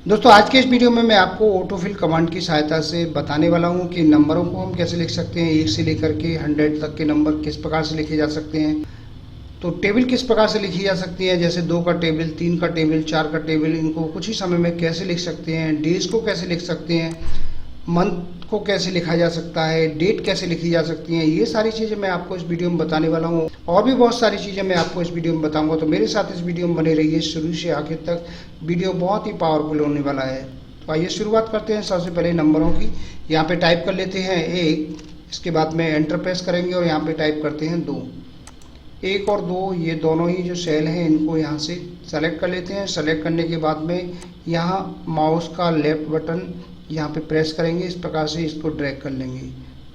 दोस्तों आज के इस वीडियो में मैं आपको ऑटोफिल कमांड की सहायता से बताने वाला हूं कि नंबरों को हम कैसे लिख सकते हैं। 1 से लेकर के 100 तक के नंबर किस प्रकार से लिखे जा सकते हैं। तो टेबल किस प्रकार से लिखी जा सकती है, जैसे 2 का टेबल, 3 का टेबल, 4 का टेबल, इनको कुछ ही समय में कैसे लिख सकते हैं। डेज को कैसे लिख सकते हैं, मंथ को कैसे लिखा जा सकता है, डेट कैसे लिखी जा सकती हैं। ये सारी चीज़ें मैं आपको इस वीडियो में बताने वाला हूँ और भी बहुत सारी चीज़ें मैं आपको इस वीडियो में बताऊंगा। तो मेरे साथ इस वीडियो में बने रहिए शुरू से आखिर तक। वीडियो बहुत ही पावरफुल होने वाला है। तो आइए शुरुआत करते हैं। सबसे पहले नंबरों की यहाँ पे टाइप कर लेते हैं 1, इसके बाद में एंटर प्रेस करेंगे और यहाँ पे टाइप करते हैं 2। 1 और 2 ये दोनों ही जो सेल हैं इनको यहाँ से सेलेक्ट कर लेते हैं। सेलेक्ट करने के बाद में यहाँ माउस का लेफ्ट बटन यहाँ पे प्रेस करेंगे, इस प्रकार से इसको ड्रैग कर लेंगे।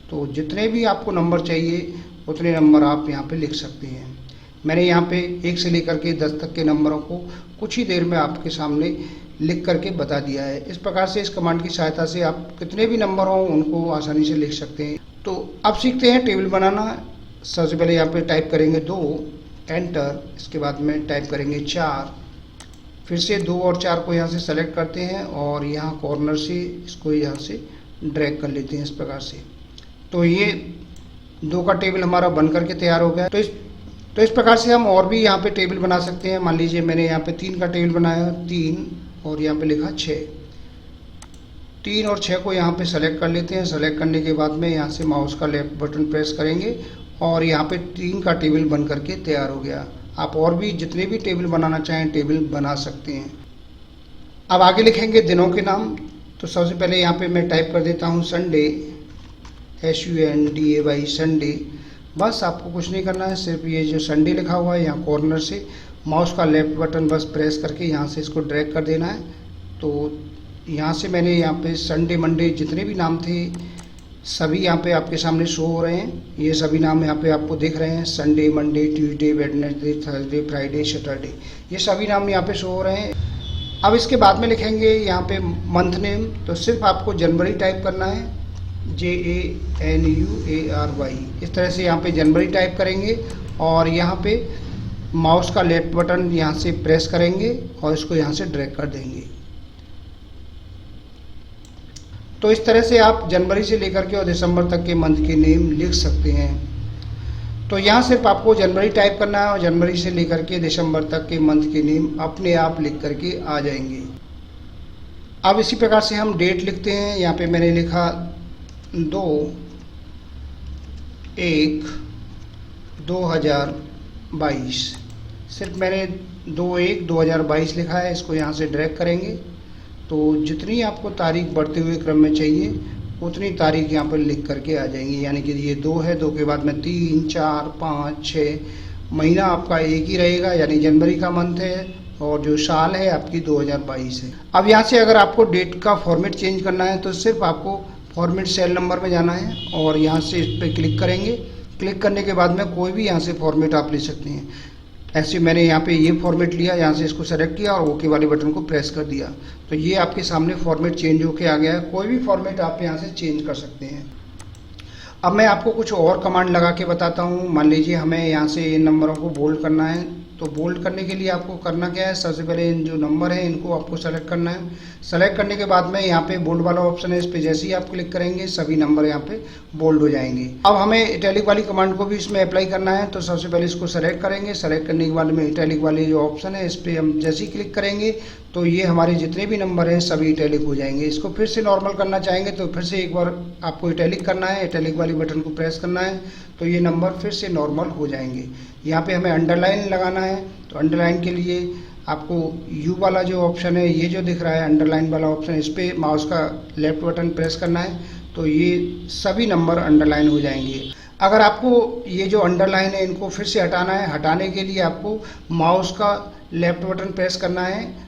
तो जितने भी आपको नंबर चाहिए उतने नंबर आप यहाँ पे लिख सकते हैं। मैंने यहाँ पे 1 से लेकर के 10 तक के नंबरों को कुछ ही देर में आपके सामने लिख करके बता दिया है। इस प्रकार से इस कमांड की सहायता से आप कितने भी नंबर हों उनको आसानी से लिख सकते हैं। तो अब सीखते हैं टेबल बनाना। सबसे पहले यहाँ पे टाइप करेंगे 2, एंटर, इसके बाद में टाइप करेंगे 4, फिर से 2 और 4 को यहाँ से सेलेक्ट करते हैं और यहाँ कॉर्नर से इसको यहाँ से ड्रैग कर लेते हैं इस प्रकार से। तो ये 2 का टेबल हमारा बन करके तैयार हो गया। तो इस प्रकार से हम और भी यहाँ पे टेबल बना सकते हैं। मान लीजिए मैंने यहाँ पे 3 का टेबल बनाया, 3 और यहाँ पे लिखा 6। 3 और 6 को यहाँ पे सेलेक्ट कर लेते हैं। सेलेक्ट करने के बाद में यहाँ से माउस का लेफ्ट बटन प्रेस करेंगे और यहाँ पे 3 का टेबल बन करके तैयार हो गया। आप और भी जितने भी टेबल बनाना चाहें टेबल बना सकते हैं। अब आगे लिखेंगे दिनों के नाम। तो सबसे पहले यहाँ पे मैं टाइप कर देता हूँ संडे, SUNDAY, संडे। बस आपको कुछ नहीं करना है, सिर्फ ये जो संडे लिखा हुआ है यहाँ कॉर्नर से माउस का लेफ्ट बटन बस प्रेस करके यहाँ से इसको ड्रैग कर देना है। तो यहाँ से मैंने यहाँ पे संडे, मंडे जितने भी नाम थे सभी यहाँ पे आपके सामने शो हो रहे हैं। ये सभी नाम यहाँ पे आपको दिख रहे हैं। Sunday, Monday, Tuesday, Wednesday, Thursday, Friday, Saturday, ये सभी नाम यहाँ पे शो हो रहे हैं। अब इसके बाद में लिखेंगे यहाँ पे मंथ नेम। तो सिर्फ आपको जनवरी टाइप करना है, JANUARY। इस तरह से यहाँ पे जनवरी टाइप करेंगे और यहाँ पे माउस का लेफ्ट बटन यहाँ से प्रेस करेंगे और इसको यहाँ से ड्रैग कर देंगे। तो इस तरह से आप जनवरी से लेकर के और दिसंबर तक के मंथ के नेम लिख सकते हैं। तो यहाँ सिर्फ आपको जनवरी टाइप करना है और जनवरी से लेकर के दिसंबर तक के मंथ के नेम अपने आप लिख करके आ जाएंगे। अब इसी प्रकार से हम डेट लिखते हैं। यहाँ पे मैंने लिखा 2/1/2022। सिर्फ मैंने 2/1/2022 लिखा है। इसको यहाँ से ड्रैग करेंगे। तो जितनी आपको तारीख बढ़ते हुए क्रम में चाहिए उतनी तारीख यहाँ पर लिख करके आ जाएंगी। यानी कि ये 2 है, 2 के बाद में 3, 4, 5, 6, महीना आपका एक ही रहेगा यानी जनवरी का मंथ है और जो साल है आपकी 2022 है। अब यहाँ से अगर आपको डेट का फॉर्मेट चेंज करना है तो सिर्फ आपको फॉर्मेट सेल नंबर में जाना है और यहाँ से इस पर क्लिक करेंगे। क्लिक करने के बाद में कोई भी यहाँ से फॉर्मेट आप ले सकते हैं। ऐसे मैंने यहाँ पे ये फॉर्मेट लिया, यहाँ से इसको सेलेक्ट किया और ओके वाले बटन को प्रेस कर दिया। तो ये आपके सामने फॉर्मेट चेंज होके आ गया है। कोई भी फॉर्मेट आप यहाँ से चेंज कर सकते हैं। अब मैं आपको कुछ और कमांड लगा के बताता हूँ। मान लीजिए हमें यहाँ से इन नंबरों को बोल्ड करना है। तो बोल्ड करने के लिए आपको करना क्या है, सबसे पहले इन जो नंबर है इनको आपको सेलेक्ट करना है। सेलेक्ट करने के बाद में यहाँ पे बोल्ड वाला ऑप्शन है, इस पर जैसे ही आप क्लिक करेंगे सभी नंबर यहाँ पे बोल्ड हो जाएंगे। अब हमें इटैलिक वाली कमांड को भी इसमें अप्लाई करना है। तो सबसे पहले इसको सेलेक्ट करेंगे। सेलेक्ट करने के बाद में इटैलिक वाली जो ऑप्शन है इस पर हम जैसे ही क्लिक करेंगे तो ये हमारे जितने भी नंबर हैं सभी इटैलिक हो जाएंगे। इसको फिर से नॉर्मल करना चाहेंगे तो फिर से एक बार आपको इटैलिक करना है, इटैलिक वाली बटन को प्रेस करना है तो ये नंबर फिर से नॉर्मल हो जाएंगे। यहाँ पे हमें अंडरलाइन लगाना है। तो अंडरलाइन के लिए आपको यू वाला जो ऑप्शन है, ये जो दिख रहा है अंडरलाइन वाला ऑप्शन, इस पर माउस का लेफ्ट बटन प्रेस करना है तो ये सभी नंबर अंडरलाइन हो जाएंगे। अगर आपको ये जो अंडरलाइन है इनको फिर से हटाना है, हटाने के लिए आपको माउस का लेफ्ट बटन प्रेस करना है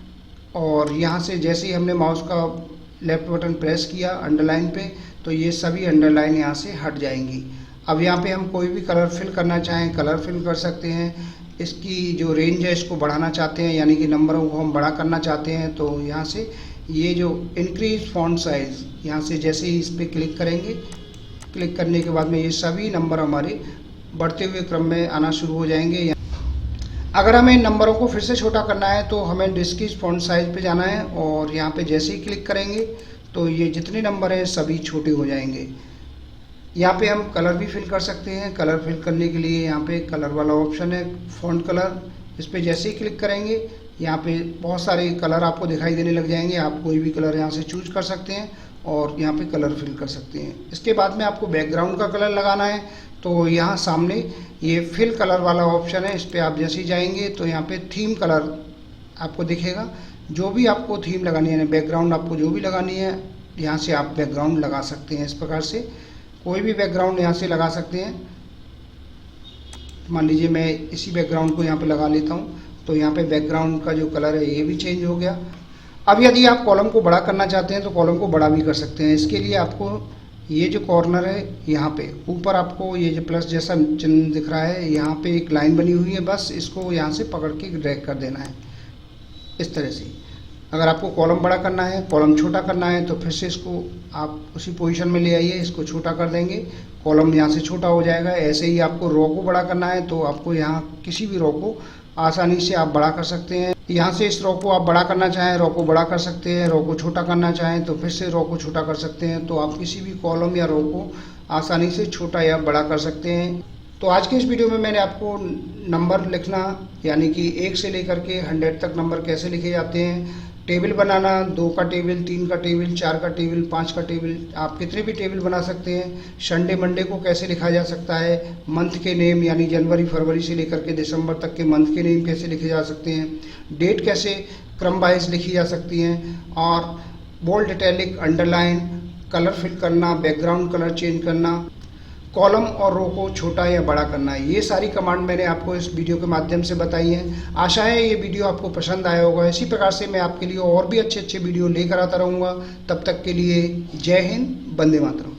और यहाँ से जैसे ही हमने माउस का लेफ्ट बटन प्रेस किया अंडरलाइन पे तो ये सभी अंडरलाइन यहाँ से हट जाएंगी। अब यहाँ पे हम कोई भी कलर फिल करना चाहें कलर फिल कर सकते हैं। इसकी जो रेंज है इसको बढ़ाना चाहते हैं यानी कि नंबरों को हम बड़ा करना चाहते हैं तो यहाँ से ये जो इंक्रीज फॉन्ट साइज, यहाँ से जैसे ही इस पर क्लिक करेंगे, क्लिक करने के बाद में ये सभी नंबर हमारे बढ़ते हुए क्रम में आना शुरू हो जाएंगे। अगर हमें नंबरों को फिर से छोटा करना है तो हमें डिस्क्रीज फॉन्ट साइज पे जाना है और यहाँ पे जैसे ही क्लिक करेंगे तो ये जितने नंबर हैं सभी छोटे हो जाएंगे। यहाँ पे हम कलर भी फिल कर सकते हैं। कलर फिल करने के लिए यहाँ पे कलर वाला ऑप्शन है, फॉन्ट कलर, इस पर जैसे ही क्लिक करेंगे यहाँ पे बहुत सारे कलर आपको दिखाई देने लग जाएंगे। आप कोई भी कलर यहाँ से चूज कर सकते हैं और यहाँ पे कलर फिल कर सकते हैं। इसके बाद में आपको बैकग्राउंड का कलर लगाना है तो यहाँ सामने ये फिल कलर वाला ऑप्शन है, इस पर आप जैसे ही जाएंगे तो यहाँ पे थीम कलर आपको दिखेगा। जो भी आपको थीम लगानी है, बैकग्राउंड आपको जो भी लगानी है यहाँ से आप बैकग्राउंड लगा सकते हैं। इस प्रकार से कोई भी बैकग्राउंड यहाँ से लगा सकते हैं। मान लीजिए मैं इसी बैकग्राउंड को यहाँ पे लगा लेता हूँ तो यहाँ पे बैकग्राउंड का जो कलर है ये भी चेंज हो गया। अब यदि आप कॉलम को बड़ा करना चाहते हैं तो कॉलम को बड़ा भी कर सकते हैं। इसके लिए आपको ये जो कॉर्नर है यहाँ पे ऊपर आपको ये जो प्लस जैसा चिन्ह दिख रहा है, यहाँ पे एक लाइन बनी हुई है, बस इसको यहाँ से पकड़ के ड्रैग कर देना है इस तरह से। अगर आपको कॉलम बड़ा करना है, कॉलम छोटा करना है तो फिर से इसको आप उसी पोजीशन में ले आइए, इसको छोटा कर देंगे, कॉलम यहाँ से छोटा हो जाएगा। ऐसे ही आपको रो को बड़ा करना है तो आपको यहाँ किसी भी रो को आसानी से आप बड़ा कर सकते हैं। यहाँ से इस रो को आप बड़ा करना चाहें रो को बड़ा कर सकते हैं, रो को छोटा करना चाहें तो फिर से रो को छोटा कर सकते हैं। तो आप किसी भी कॉलम या रो को आसानी से छोटा या बड़ा कर सकते हैं। तो आज के इस वीडियो में मैंने आपको नंबर लिखना यानी कि 1 से लेकर के 100 तक नंबर कैसे लिखे जाते हैं, टेबल बनाना, 2 का टेबल, 3 का टेबल, 4 का टेबल, 5 का टेबल, आप कितने भी टेबल बना सकते हैं। संडे मंडे को कैसे लिखा जा सकता है, मंथ के नेम यानी जनवरी फरवरी से लेकर के दिसंबर तक के मंथ के नेम कैसे लिखे जा सकते हैं, डेट कैसे क्रम वाइज लिखी जा सकती हैं, और bold, italic, underline, colour fill करना, बैकग्राउंड कलर चेंज करना, कॉलम और रो को छोटा या बड़ा करना है। ये सारी कमांड मैंने आपको इस वीडियो के माध्यम से बताई है। आशा है ये वीडियो आपको पसंद आया होगा। इसी प्रकार से मैं आपके लिए और भी अच्छे अच्छे वीडियो लेकर आता रहूँगा। तब तक के लिए जय हिंद, वंदे मातरम।